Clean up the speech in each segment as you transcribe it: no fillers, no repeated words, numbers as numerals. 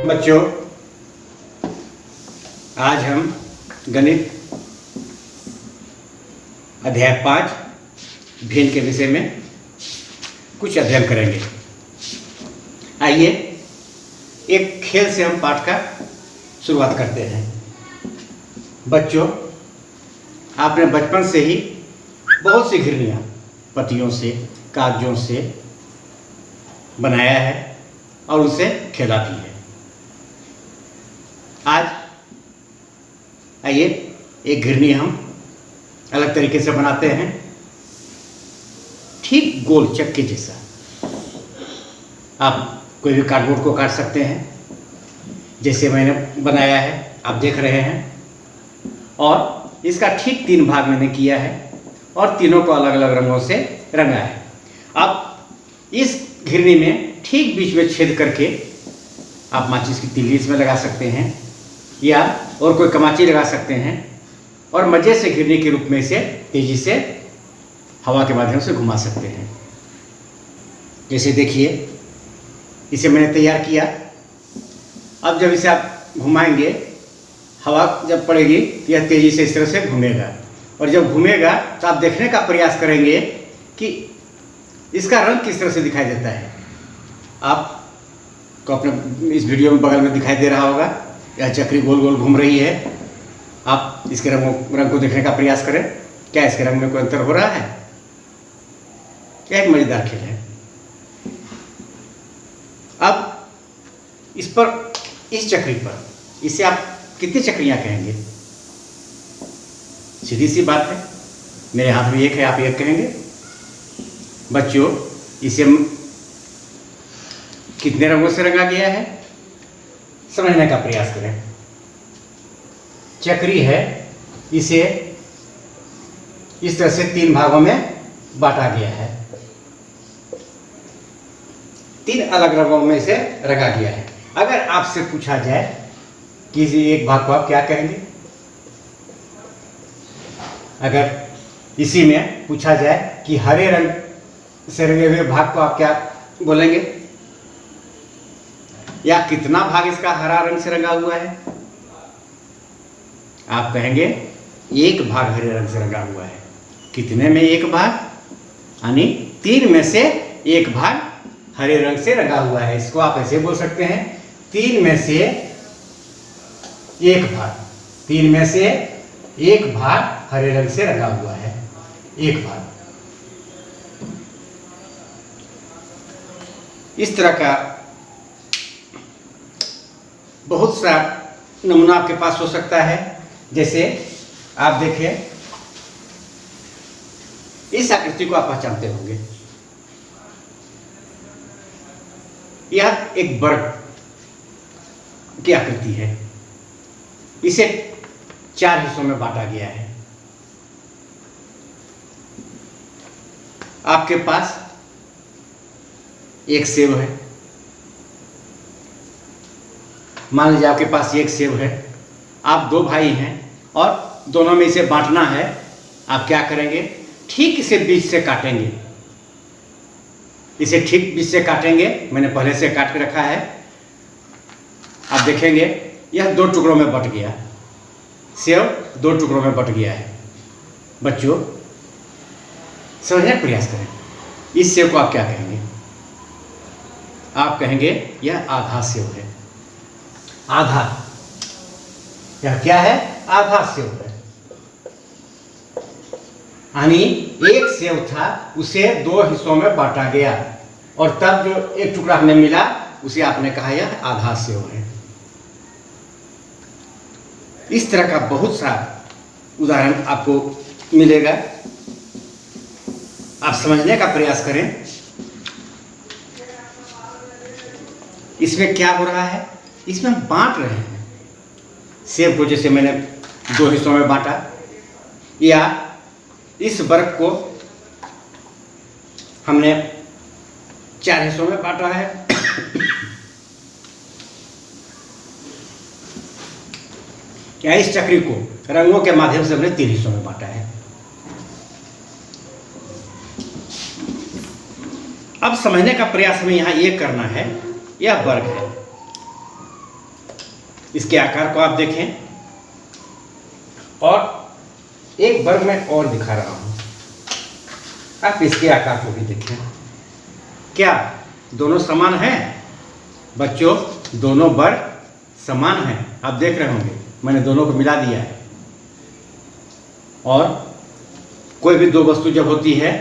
बच्चों, आज हम गणित अध्याय 5 भिन्न के विषय में कुछ अध्ययन करेंगे। आइए एक खेल से हम पाठ का शुरुआत करते हैं। बच्चों, आपने बचपन से ही बहुत सी घिरनियाँ पत्तियों से, कागजों से बनाया है और उनसे खेला भी है। आज आइए एक घिरनी हम अलग तरीके से बनाते हैं, ठीक गोल चक्के जैसा। आप कोई भी कार्डबोर्ड को काट सकते हैं, जैसे मैंने बनाया है, आप देख रहे हैं। और इसका ठीक 3 भाग मैंने किया है और तीनों को अलग अलग रंगों से रंगा है। अब इस घिरनी में ठीक बीच में छेद करके आप माचिस की तीली इसमें लगा सकते हैं या और कोई कमाची लगा सकते हैं और मज़े से घिरनी के रूप में इसे तेज़ी से हवा के माध्यम से घुमा सकते हैं। जैसे देखिए, इसे मैंने तैयार किया। अब जब इसे आप घुमाएंगे, हवा जब पड़ेगी तो यह तेज़ी से इस तरह से घूमेगा और जब घूमेगा तो आप देखने का प्रयास करेंगे कि इसका रंग किस तरह से दिखाई देता है। आपको अपने इस वीडियो में बगल में दिखाई दे रहा होगा, यह चक्री गोल गोल घूम रही है। आप इसके रंग को देखने का प्रयास करें, क्या इसके रंग में कोई अंतर हो रहा है? क्या एक मजेदार खेल है। अब इस पर, इस चक्री पर, इसे आप कितनी चक्रियां कहेंगे? सीधी सी बात है, मेरे हाथ में एक है, आप एक कहेंगे। बच्चों, इसे कितने रंगों से रंगा गया है समझने का प्रयास करें। चक्री है, इसे इस तरह से 3 भागों में बांटा गया है। 3 अलग रंगों में इसे रंगा गया है। अगर आपसे पूछा जाए कि इसी एक भाग को आप क्या कहेंगे? अगर इसी में पूछा जाए कि हरे रंग से रंगे हुए भाग को आप क्या बोलेंगे? या कितना भाग इसका हरा रंग से रंगा हुआ है? आप कहेंगे 1 भाग हरे रंग से रंगा हुआ है। कितने में 1 भाग? यानी 3 में से 1 भाग हरे रंग से रंगा हुआ है। इसको आप ऐसे बोल सकते हैं, 3 में से 1 भाग, 3 में से 1 भाग हरे रंग से रंगा हुआ है। 1 भाग। इस तरह का बहुत सा नमूना आपके पास हो सकता है। जैसे आप देखें, इस आकृति को आप पहचानते होंगे। यह एक वर्ग की आकृति है। इसे 4 हिस्सों में बांटा गया है। आपके पास एक सेब है। मान लीजिए आपके पास एक सेब है, आप 2 भाई हैं और दोनों में इसे बांटना है। आप क्या करेंगे? ठीक इसे बीच से काटेंगे। इसे ठीक बीच से काटेंगे, मैंने पहले से काट के रखा है। आप देखेंगे यह 2 टुकड़ों में बट गया। सेब 2 टुकड़ों में बट गया है। बच्चों, समझने का प्रयास करें। इस सेब को आप क्या कहेंगे? आप कहेंगे यह आधा सेब है। आधा, यह क्या है? आधा सेब है। यानी एक सेब था, उसे 2 हिस्सों में बांटा गया और तब जो एक टुकड़ा हमें मिला उसे आपने कहा यह आधा सेब है। इस तरह का बहुत सा उदाहरण आपको मिलेगा। आप समझने का प्रयास करें। इसमें क्या हो रहा है? इसमें हम बांट रहे हैं सेब को। जैसे मैंने 2 हिस्सों में बांटा, या इस वर्ग को हमने 4 हिस्सों में बांटा है। या इस चक्री को रंगों के माध्यम से हमने 3 हिस्सों में बांटा है। अब समझने का प्रयास हमें यहाँ ये करना है, यह वर्ग है। इसके आकार को आप देखें, और एक वर्ग में और दिखा रहा हूं, आप इसके आकार को भी देखें। क्या दोनों समान हैं बच्चों? दोनों वर्ग समान हैं। आप देख रहे होंगे मैंने दोनों को मिला दिया है। और कोई भी दो वस्तु जब होती है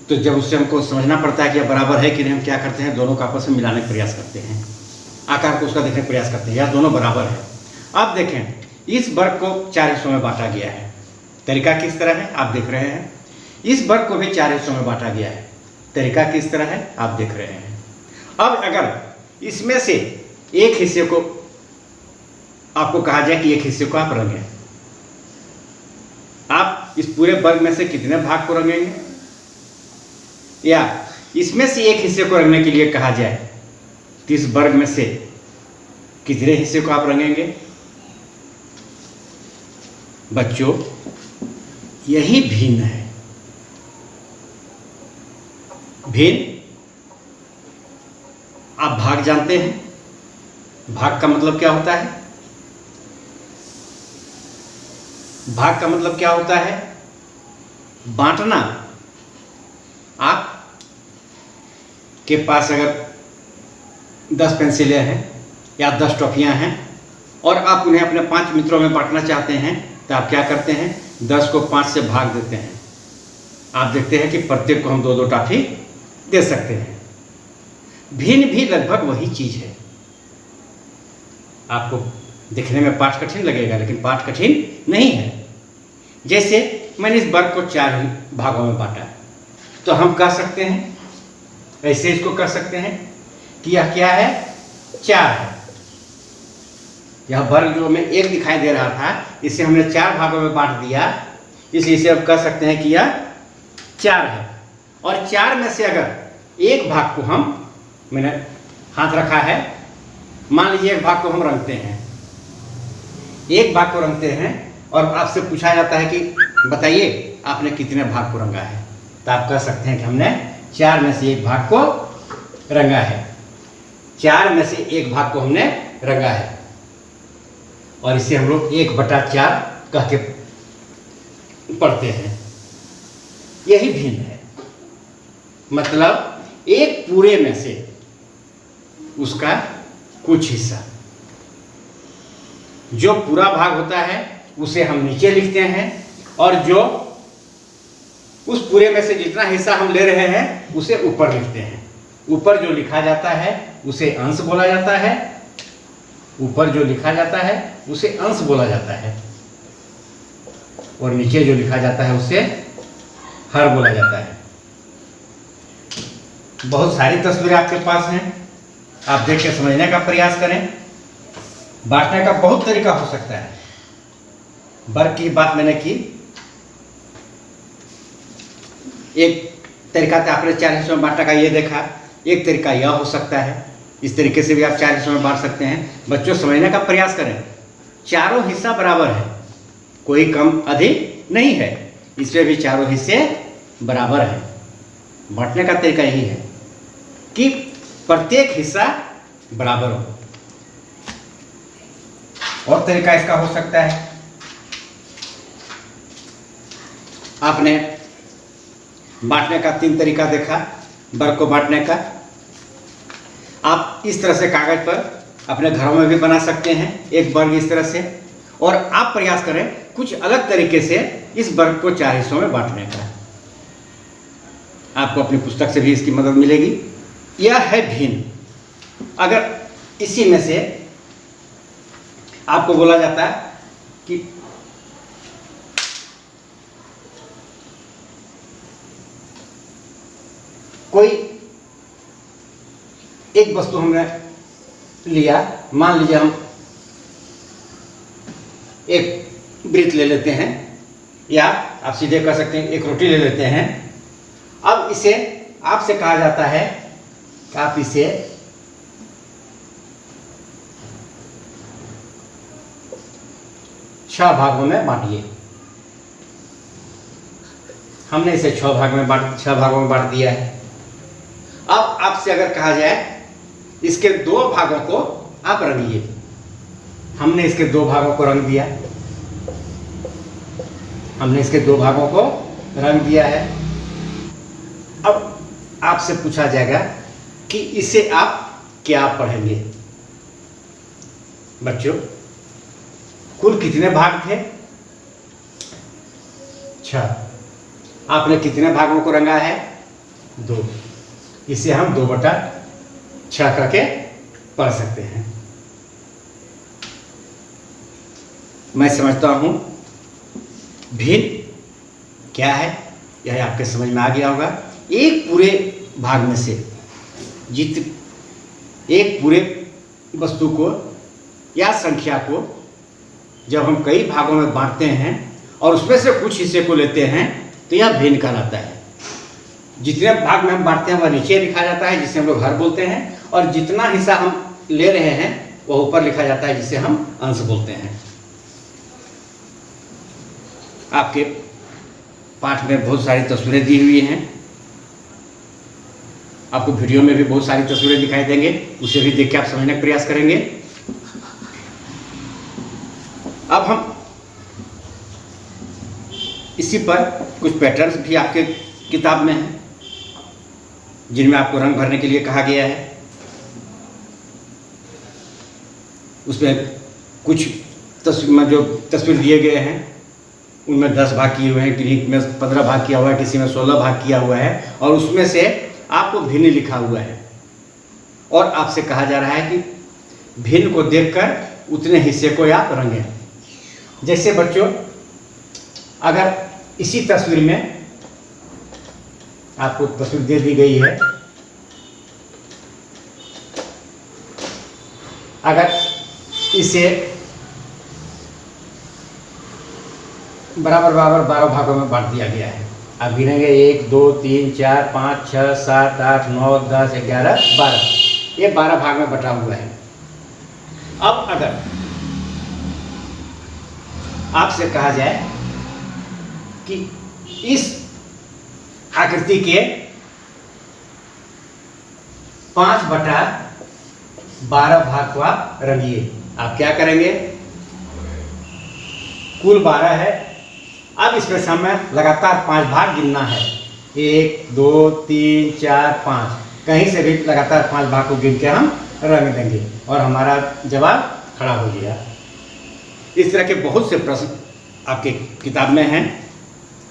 तो जब उससे हमको समझना पड़ता है कि यह बराबर है कि नहीं, हम क्या करते हैं, दोनों को आपस में मिलाने का प्रयास करते हैं, आकार को उसका देखने का प्रयास करते हैं, या दोनों बराबर है। आप देखें इस वर्ग को 4 हिस्सों में बांटा गया है। तरीका किस तरह है आप देख रहे हैं। इस वर्ग को भी 4 हिस्सों में बांटा गया है। तरीका किस तरह है आप देख रहे हैं। अब अगर इसमें से एक हिस्से को आपको कहा जाए कि एक हिस्से को आप रंगें, आप इस पूरे वर्ग में से कितने भाग को रंगेंगे? या इसमें से एक हिस्से को रंगने के लिए कहा जाए तो इस वर्ग में से कितने हिस्से को आप रंगेंगे? बच्चों यही भिन्न है। भिन्न, आप भाग जानते हैं। भाग का मतलब क्या होता है? भाग का मतलब क्या होता है? बांटना। आप के पास अगर 10 पेंसिलें हैं या 10 टॉफियां हैं और आप उन्हें अपने 5 मित्रों में बांटना चाहते हैं तो आप क्या करते हैं? 10 को 5 से भाग देते हैं। आप देखते हैं कि प्रत्येक को हम 2-2 टॉफी दे सकते हैं। भिन्न भी लगभग वही चीज है। आपको दिखने में पाठ कठिन लगेगा लेकिन पाठ कठिन नहीं है। जैसे मैंने इस वर्ग को 4 भागों में बांटा तो हम कह सकते हैं, ऐसे इसको कर सकते हैं कि यह क्या है? 4 है। यह वर्ग जो हमें 1 दिखाई दे रहा था इसे हमने 4 भागों में बांट दिया, इसलिए इसे अब कह सकते हैं कि यह 4 है। और 4 में से अगर एक भाग को मैंने हाथ रखा है, मान लीजिए एक भाग को हम रंगते हैं, एक भाग को रंगते हैं और आपसे पूछा जाता है कि बताइए आपने कितने भाग को रंगा है, तो आप कह सकते हैं कि हमने 4 में से एक भाग को रंगा है। 4 में से एक भाग को हमने रंगा है और इसे हम लोग 1/4 कह के पढ़ते हैं। यही भिन्न है। मतलब एक पूरे में से उसका कुछ हिस्सा, जो पूरा भाग होता है उसे हम नीचे लिखते हैं और जो उस पूरे में से जितना हिस्सा हम ले रहे हैं उसे ऊपर लिखते हैं। ऊपर जो लिखा जाता है उसे अंश बोला जाता है। ऊपर जो लिखा जाता है उसे अंश बोला जाता है और नीचे जो लिखा जाता है उसे हर बोला जाता है। बहुत सारी तस्वीरें आपके पास हैं, आप देख के समझने का प्रयास करें। बांटने का बहुत तरीका हो सकता है। वर्ग की बात मैंने की, एक तरीका था आपने 4 हिस्सों में बांटने का, ये देखा। एक तरीका यह हो सकता है, इस तरीके से भी आप 4 हिस्सों में बांट सकते हैं। बच्चों समझने का प्रयास करें। चारों हिस्सा बराबर है, कोई कम अधिक नहीं है, इसमें भी चारों हिस्से बराबर है। बांटने का तरीका यही है कि प्रत्येक हिस्सा बराबर हो। और तरीका इसका हो सकता है, आपने बांटने का 3 तरीका देखा वर्ग को बांटने का। आप इस तरह से कागज पर अपने घरों में भी बना सकते हैं एक वर्ग इस तरह से, और आप प्रयास करें कुछ अलग तरीके से इस वर्ग को 4 हिस्सों में बांटने का। आपको अपनी पुस्तक से भी इसकी मदद मिलेगी। यह है भिन्न। अगर इसी में से आपको बोला जाता है कि कोई एक वस्तु हमने लिया, मान लीजिए हम एक वृत्त ले लेते हैं, या आप सीधे कह सकते हैं एक रोटी ले लेते हैं। अब इसे आपसे कहा जाता है कि आप इसे छह भागों में बांटिए। हमने इसे 6 भागों में बांट दिया है। अब आपसे अगर कहा जाए इसके 2 भागों को आप रंगिए, हमने इसके दो भागों को रंग दिया, हमने इसके दो भागों को रंग दिया है। अब आपसे पूछा जाएगा कि इसे आप क्या पढ़ेंगे। बच्चों, कुल कितने भाग थे? 6। आपने कितने भागों को रंगा है? 2। इसे हम 2/6 करके पढ़ सकते हैं। मैं समझता हूं भिन्न क्या है यह आपके समझ में आ गया होगा। एक पूरे भाग में से एक पूरे वस्तु को या संख्या को जब हम कई भागों में बांटते हैं और उसमें से कुछ हिस्से को लेते हैं तो यह भिन्न कहलाता है। जितने भाग में हम बांटते हैं वह नीचे लिखा जाता है, जिसे हम लोग हर बोलते हैं, और जितना हिस्सा हम ले रहे हैं वह ऊपर लिखा जाता है, जिसे हम अंश बोलते हैं। आपके पाठ में बहुत सारी तस्वीरें दी हुई हैं, आपको वीडियो में भी बहुत सारी तस्वीरें दिखाई देंगे, उसे भी देख के आप समझने का प्रयास करेंगे। अब हम इसी पर कुछ पैटर्न्स भी आपके किताब में हैं जिनमें आपको रंग भरने के लिए कहा गया है। उसमें कुछ जो तस्वीर दिए गए हैं उनमें 10 भाग किए हुए हैं, किसी में 15 भाग किया हुआ है, किसी में 16 भाग किया हुआ है, और उसमें से आपको भिन्न लिखा हुआ है और आपसे कहा जा रहा है कि भिन्न को देखकर उतने हिस्से को आप रंगें। जैसे बच्चों, अगर इसी तस्वीर में आपको तस्वीर दे दी गई है, अगर इसे बराबर 12 भागों में बांट दिया गया है, आप गिनेंगे 1 2 3 4 5 6 7 8 9 10 11 12, ये 12 भाग में बटा हुआ है। अब अगर आपसे कहा जाए कि इस आकृति के 5/12 भाग को आप रंगिए, आप क्या करेंगे? कुल 12 है, अब इसमें से हमें लगातार 5 भाग गिनना है। 1 2 3 4 5, कहीं से भी लगातार 5 भाग को गिन के हम रंग देंगे और हमारा जवाब खड़ा हो गया। इस तरह के बहुत से प्रश्न आपके किताब में हैं,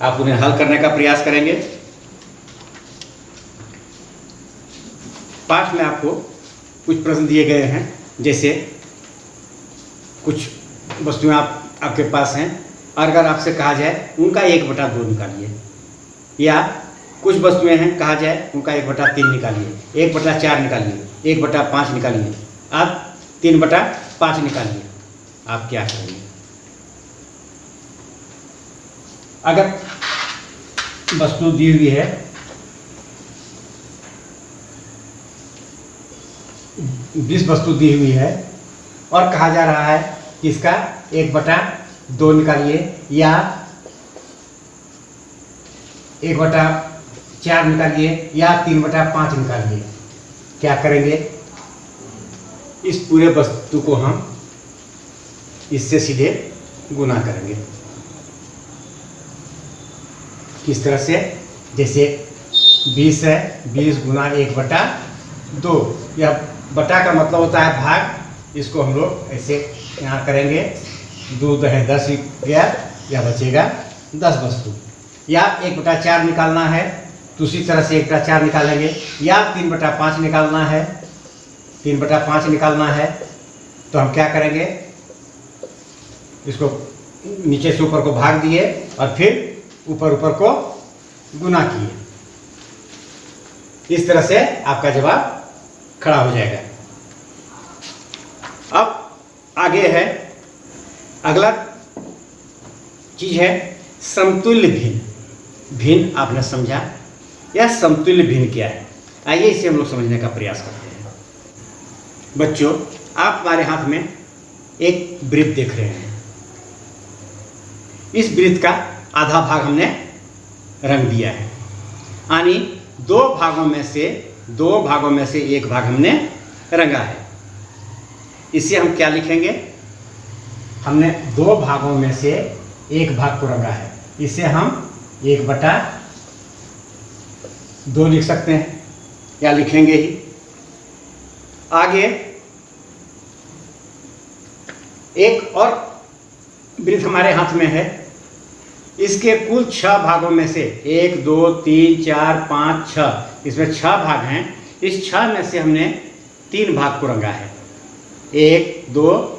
आप उन्हें हल करने का प्रयास करेंगे। पाठ में आपको कुछ प्रश्न दिए गए हैं, जैसे कुछ वस्तुएं आपके पास हैं, और अगर आपसे कहा जाए उनका 1/2 निकालिए, या कुछ वस्तुएं हैं कहा जाए उनका 1/3 निकालिए, 1/4 निकालिए, 1/5 निकालिए, आप 3/5 निकालिए, आप क्या करेंगे? अगर वस्तु दी हुई है 20 वस्तु दी हुई है और कहा जा रहा है कि इसका 1/2 निकालिए या 1/4 निकालिए या 3/5 निकालिए, क्या करेंगे? इस पूरे वस्तु को हम इससे सीधे गुना करेंगे। किस तरह से? जैसे 20 है, 20 गुना 1/2, यह बटा का मतलब होता है भाग, इसको हम लोग ऐसे यहाँ करेंगे, 2 है 10 गया, या बचेगा 10 वस्तु। या 1/4 निकालना है तो उसी तरह से 1/4 निकालेंगे, या 3/5 निकालना है, 3/5 निकालना है तो हम क्या करेंगे? इसको नीचे से ऊपर को भाग दिए और फिर ऊपर को गुना किए। इस तरह से आपका जवाब खड़ा हो जाएगा। अब आगे है, अगला चीज है समतुल्य भिन्न। भिन्न आपने समझा, यह समतुल्य भिन्न क्या है? आइए इसे हम लोग समझने का प्रयास करते हैं। बच्चों, आप हमारे हाथ में एक वृत्त देख रहे हैं। इस वृत्त का आधा भाग हमने रंग दिया है, यानी 2 भागों में से एक भाग हमने रंगा है। इसे हम क्या लिखेंगे? हमने 2 भागों में से एक भाग को रंगा है, इसे हम 1/2 लिख सकते हैं या लिखेंगे ही। आगे एक और वृत्त हमारे हाथ में है, इसके कुल 6 भागों में से 1 2 3 4 5 6, इसमें 6 भाग हैं। इस 6 में से हमने 3 भाग को रंगा है, 1 2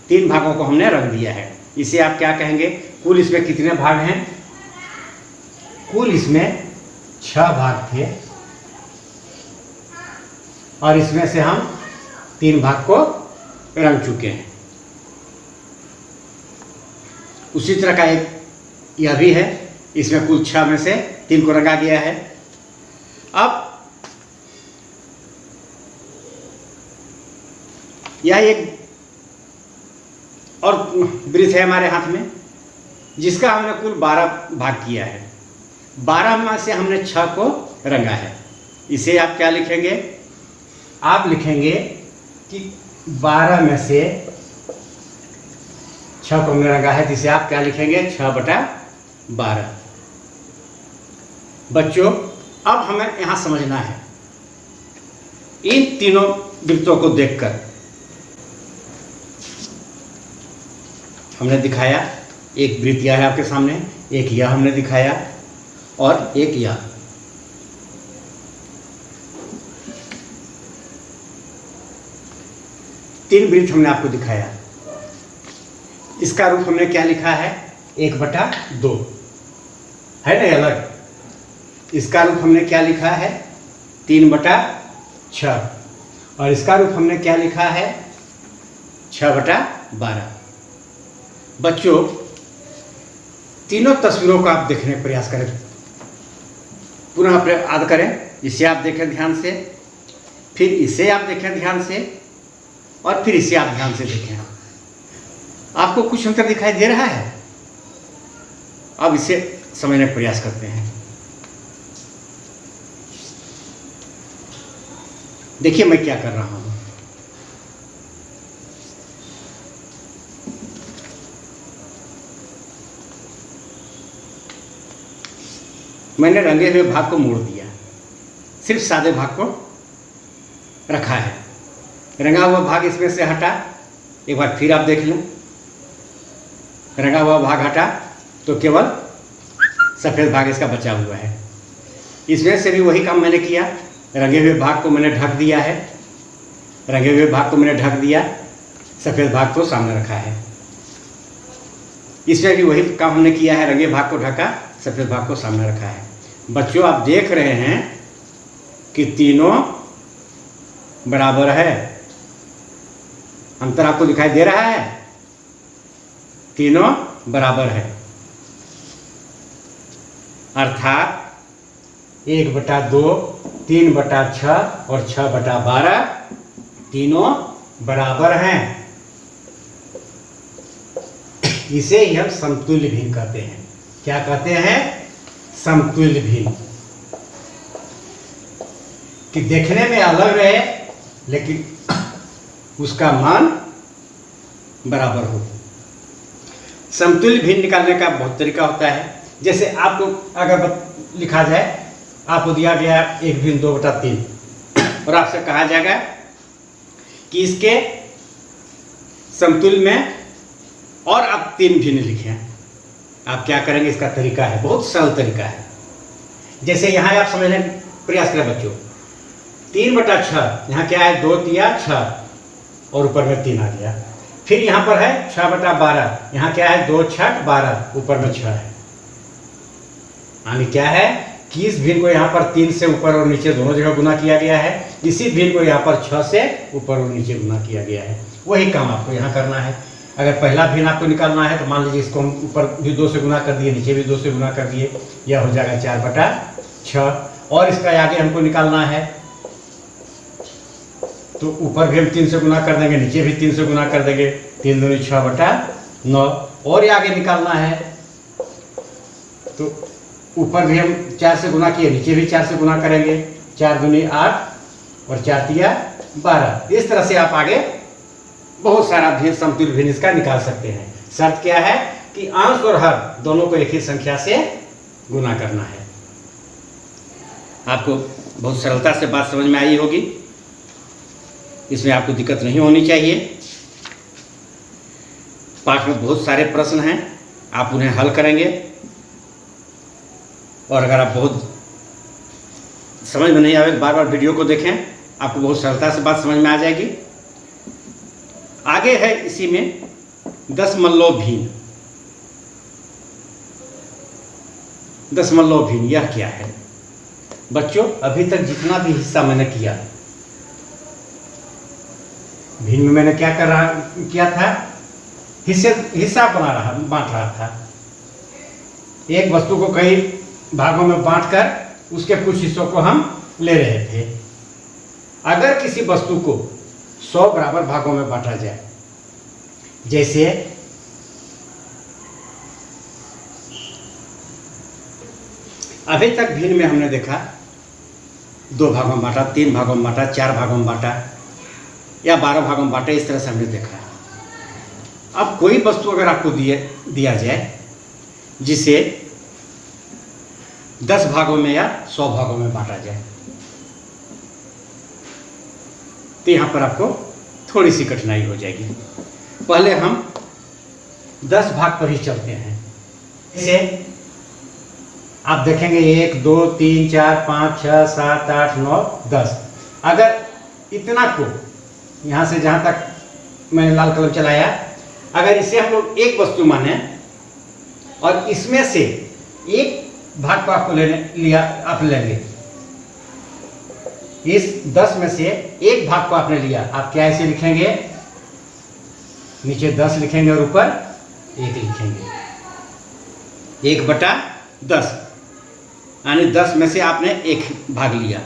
3 भागों को हमने रंग दिया है। इसे आप क्या कहेंगे? कुल इसमें कितने भाग हैं? कुल इसमें 6 भाग थे और इसमें से हम 3 भाग को रंग चुके हैं। उसी तरह का एक यह भी है, इसमें कुल 6 में से 3 को रंगा गया है। अब यह एक और वृत्त है हमारे हाथ में, जिसका हमने कुल 12 भाग किया है। 12 में से हमने 6 को रंगा है। इसे आप क्या लिखेंगे? आप लिखेंगे कि 12 में से 6 को हमने रंगा है, जिसे आप क्या लिखेंगे? 6/12। बच्चों, अब हमें यहाँ समझना है, इन तीनों वृत्तों को देखकर हमने दिखाया, एक वृत्त यह है आपके सामने, एक यह हमने दिखाया और एक यह। तीन वृत्त हमने आपको दिखाया। इसका रूप हमने क्या लिखा है? 1/2 है ना अलग। इसका रूप हमने क्या लिखा है? 3/6। और इसका रूप हमने क्या लिखा है? 6/12। बच्चों, तीनों तस्वीरों को आप देखने का प्रयास करें, पुनः याद करें। इसे आप देखें ध्यान से, फिर इसे आप देखें ध्यान से, और फिर इसे आप ध्यान से देखें। आपको कुछ अंतर दिखाई दे रहा है? अब इसे समझने का प्रयास करते हैं। देखिए मैं क्या कर रहा हूं। मैंने रंगे हुए भाग को मोड़ दिया, सिर्फ सादे भाग को रखा है। रंगा हुआ भाग इसमें से हटा, एक बार फिर आप देख लें। रंगा हुआ भाग हटा तो केवल सफ़ेद भाग इसका बचा हुआ है। इसमें से भी वही काम मैंने किया, रंगे हुए भाग को मैंने ढक दिया है। रंगे हुए भाग को मैंने ढक दिया, सफ़ेद भाग को सामने रखा है। इसमें भी वही काम हमने किया है, रंगे भाग को ढका, सफ़ेद भाग को सामने रखा है। बच्चों, आप देख रहे हैं कि तीनों बराबर है। अंतर आपको दिखाई दे रहा है? तीनों बराबर है, अर्थात 1/2, 3/6 और 6/12 तीनों बराबर हैं। इसे ही हम समतुल्य भिन्न कहते हैं। क्या कहते हैं? समतुल्य भिन्न। कि देखने में अलग रहे लेकिन उसका मान बराबर हो। समतुल्य भिन्न निकालने का बहुत तरीका होता है। जैसे आपको अगर लिखा जाए, आपको दिया गया 1 भिन्न 2/3 और आपसे कहा जाएगा कि इसके समतुल्य में और आप 3 भिन्न लिखें। आप क्या करेंगे? इसका तरीका है, बहुत सरल तरीका है। जैसे यहाँ आप समझने का प्रयास करें बच्चों। 3/6, यहाँ क्या है? 2 तिया 6 और ऊपर में 3 आ गया। फिर यहाँ पर है 6/12, यहाँ क्या है? 2 6 12, ऊपर में 6 है। यानी क्या है कि इस भिन्न को यहाँ पर 3 से ऊपर और नीचे दोनों जगह गुना किया गया है। इसी भिन्न को यहाँ पर 6 से ऊपर और नीचे गुना किया गया है। वही काम आपको यहाँ करना है। अगर पहला भिन्न आपको निकालना है तो मान लीजिए इसको हम ऊपर भी 2 से गुना कर दिए, नीचे भी 2 से गुना कर दिए, यह हो जाएगा 4/6। और इसका आगे हमको निकालना है तो ऊपर भी हम 3 से गुना कर देंगे, नीचे भी 3 से गुना कर देंगे, 3 दूनी 6/9। और आगे निकालना है तो ऊपर भी हम 4 से गुना किए, नीचे भी 4 से गुना करेंगे, 4 दूनी 8 और 4 तिया 12। इस तरह से आप आगे बहुत सारा भिन्न समतुल्य भिन्न इसका निकाल सकते हैं। शर्त क्या है कि अंश और हर दोनों को एक ही संख्या से गुना करना है। आपको बहुत सरलता से बात समझ में आई होगी, इसमें आपको दिक्कत नहीं होनी चाहिए। पाठ में बहुत सारे प्रश्न हैं, आप उन्हें हल करेंगे और अगर आप बहुत समझ में नहीं आए बार बार वीडियो को देखें, आपको बहुत सरलता से बात समझ में आ जाएगी। आगे है इसी में दशमलव भिन्न। दशमलव भिन्न यह क्या है? बच्चों, अभी तक जितना भी हिस्सा मैंने किया, भिन्न में मैंने क्या किया था? हिस्सा बांट रहा था। एक वस्तु को कई भागों में बांटकर उसके कुछ हिस्सों को हम ले रहे थे। अगर किसी वस्तु को 100 बराबर भागों में बांटा जाए, जैसे अभी तक भिन्न में हमने देखा 2 भागों में बांटा, 3 भागों में बांटा, 4 भागों में बांटा या 12 भागों में बांटा, इस तरह से हमने देखा। अब कोई वस्तु अगर आपको दिया जाए जिसे 10 भागों में या 100 भागों में बांटा जाए, तो यहाँ पर आपको थोड़ी सी कठिनाई हो जाएगी। पहले हम 10 भाग पर ही चलते हैं। इसे आप देखेंगे 1 2 3 4 5 6 7 8 9 10। अगर इतना को यहाँ से जहाँ तक मैंने लाल कलम चलाया, अगर इसे हम लोग एक वस्तु माने और इसमें से एक भाग को आपको आप लेंगे, इस 10 में से एक भाग को आपने लिया, आप क्या ऐसे लिखेंगे? नीचे 10 लिखेंगे और ऊपर 1 लिखेंगे। 1/10 यानी 10 में से आपने एक भाग लिया।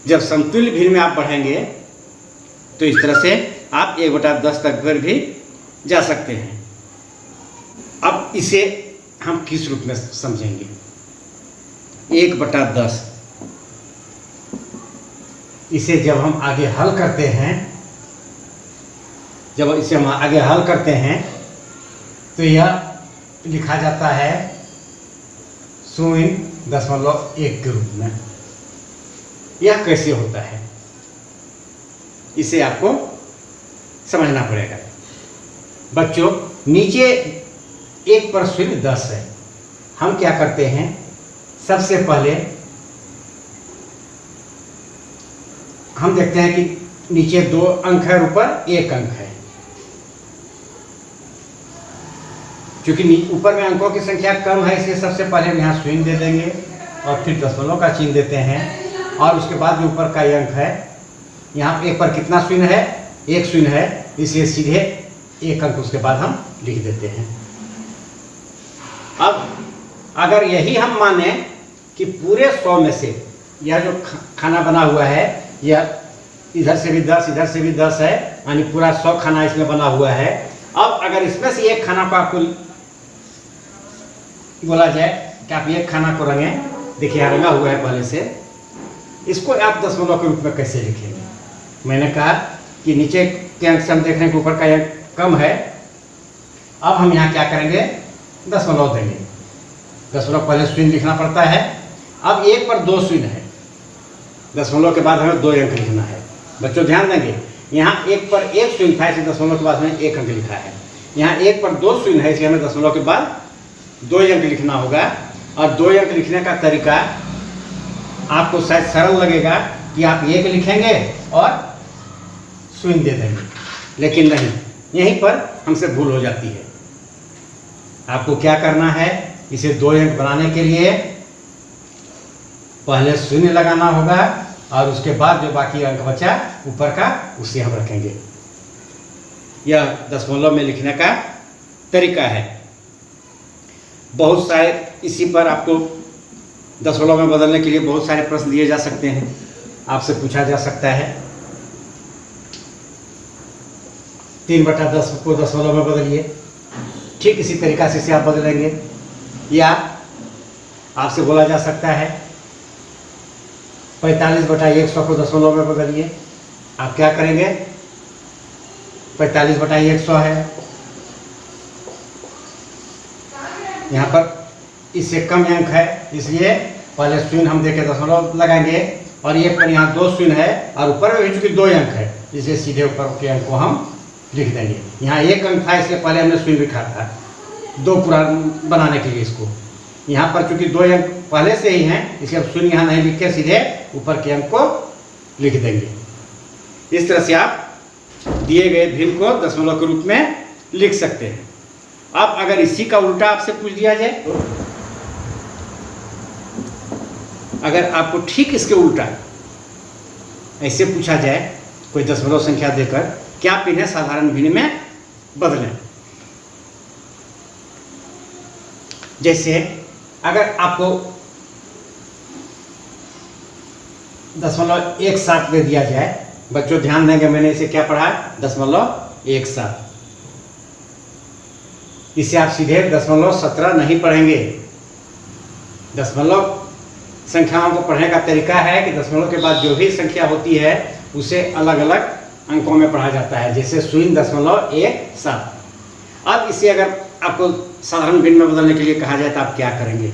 जब समतुल्य भिन्न में आप बढ़ेंगे तो इस तरह से आप 1/10 तक पर भी जा सकते हैं। अब इसे हम किस रूप में समझेंगे? 1/10 इसे जब हम आगे हल करते हैं, जब इसे हम आगे हल करते हैं तो यह लिखा जाता है 0.1 के रूप में। यह कैसे होता है, इसे आपको समझना पड़ेगा। बच्चों, नीचे 1 पर 0.10 है। हम क्या करते हैं? सबसे पहले हम देखते हैं कि नीचे 2 अंक है और ऊपर 1 अंक है। क्योंकि ऊपर में अंकों की संख्या कम है, इसलिए सबसे पहले हम यहाँ शून्य दे देंगे और फिर दशमलव का चिन्ह देते हैं। और उसके बाद जो ऊपर का अंक है, यहाँ 1 पर कितना शून्य है? 1 शून्य है, इसलिए सीधे 1 अंक उसके बाद हम लिख देते हैं। अब अगर यही हम माने कि पूरे 100 में से यह जो खाना बना हुआ है, यह इधर से भी 10 इधर से भी 10 है, यानी पूरा 100 खाना इसमें बना हुआ है। अब अगर इसमें से एक खाना को आपको बोला जाए कि आप एक खाना को रंगें, देखिए यहाँ रंगा हुआ है पहले से, इसको आप दशमलव के रूप में कैसे लिखेंगे? मैंने कहा कि नीचे के अंक से हम देख रहे हैं कि ऊपर का अंक कम है। अब हम यहाँ क्या करेंगे? दशमलव देंगे। दशमलव पहले शून्य लिखना पड़ता है। अब 1 पर 2 शून्य है, दशमलव के बाद हमें 2 अंक लिखना है। बच्चों ध्यान देंगे, यहाँ 1 पर 1 शून्य था, इसलिए दशमलव के बाद हमें 1 अंक लिखा है। यहाँ 1 पर 2 शून्य है, इसलिए हमें दशमलव के बाद 2 अंक लिखना होगा। और 2 अंक लिखने का तरीका आपको शायद सरल लगेगा कि आप 1 लिखेंगे और शून्य दे देंगे, लेकिन नहीं, यहीं पर हमसे भूल हो जाती है। आपको क्या करना है? इसे 2 अंक बनाने के लिए पहले शून्य लगाना होगा और उसके बाद जो बाकी अंक बचा ऊपर का, उसे हम रखेंगे। यह दशमलव में लिखने का तरीका है। बहुत सारे इसी पर आपको दशमलव में बदलने के लिए बहुत सारे प्रश्न दिए जा सकते हैं। आपसे पूछा जा सकता है 3/10 को दशमलव में बदलिए, ठीक इसी तरीका से इसे आप बदलेंगे। या आपसे बोला जा सकता है 45/100 को दशमलव में बदलिए। आप क्या करेंगे? 45/100 है। यहाँ पर इससे कम अंक है, इसलिए पहले शून्य हम देखे दशमलव लगाएंगे और ये पर यहाँ 2 शून्य है और ऊपर में चूंकि 2 अंक है, इसलिए सीधे ऊपर के अंक को हम लिख देंगे। यहाँ 1 अंक था इसलिए पहले हमने शून्य लिखा था 2 पूरा बनाने के लिए इसको। यहाँ पर चूंकि 2 अंक पहले से ही हैं, इसलिए अब शून्य यहाँ नहीं लिख के सीधे ऊपर के अंक को लिख देंगे। इस तरह से आप दिए गए भिन्न को दशमलव के रूप में लिख सकते हैं। अब अगर इसी का उल्टा आपसे पूछ दिया जाए, तो अगर आपको ठीक इसके उल्टा ऐसे पूछा जाए कोई दशमलव संख्या देकर कि आप इन्हें साधारण भिन्न में बदलें। जैसे अगर आपको 0.17 दे दिया जाए, बच्चों ध्यान देंगे मैंने इसे क्या पढ़ा, 0.17। इसे आप सीधे 0.17 नहीं पढ़ेंगे। दशमलव संख्याओं को पढ़ने का तरीका है कि दशमलव के बाद जो भी संख्या होती है उसे अलग अलग अंकों में पढ़ा जाता है, जैसे 0.17। अब इसे अगर आपको साधारण भिन्न में बदलने के लिए कहा जाए तो आप क्या करेंगे?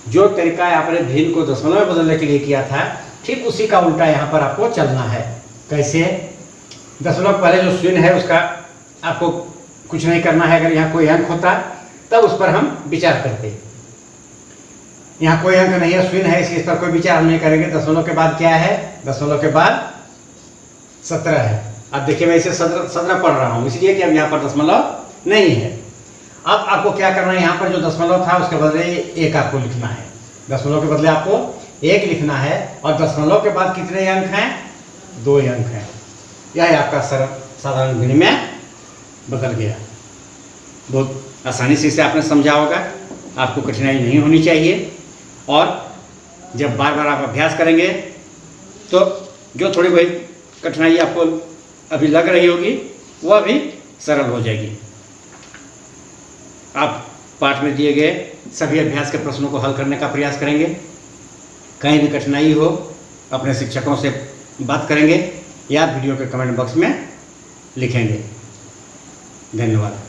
जो तरीका आपने भिन्न को दशमलव में बदलने के लिए किया था, ठीक उसी का उल्टा यहाँ पर आपको चलना है। कैसे? दशमलव पहले जो शून्य है उसका आपको कुछ नहीं करना है। अगर यहाँ कोई अंक होता तब उस पर हम विचार करते। यहाँ कोई अंक नहीं है, शून्य है, इसलिए इस पर कोई विचार हम नहीं करेंगे। दशमलव के बाद क्या है? दशमलव के बाद 17 है। अब देखिए मैं इसे 17 पढ़ रहा हूँ इसलिए कि अब यहाँ पर दशमलव नहीं है। अब आपको क्या करना है, यहाँ पर जो दशमलव था उसके बदले 1 आपको लिखना है। दशमलव के बदले आपको 1 लिखना है और दशमलव के बाद कितने अंक हैं? 2 अंक हैं। यह आपका साधारण भिन्न में बदल गया। बहुत आसानी से इसे आपने समझा होगा, आपको कठिनाई नहीं होनी चाहिए। और जब बार बार आप अभ्यास करेंगे तो जो थोड़ी बहुत कठिनाई आपको अभी लग रही होगी वह भी सरल हो जाएगी। आप पाठ में दिए गए सभी अभ्यास के प्रश्नों को हल करने का प्रयास करेंगे। कहीं भी कठिनाई हो अपने शिक्षकों से बात करेंगे या वीडियो के कमेंट बॉक्स में लिखेंगे। धन्यवाद।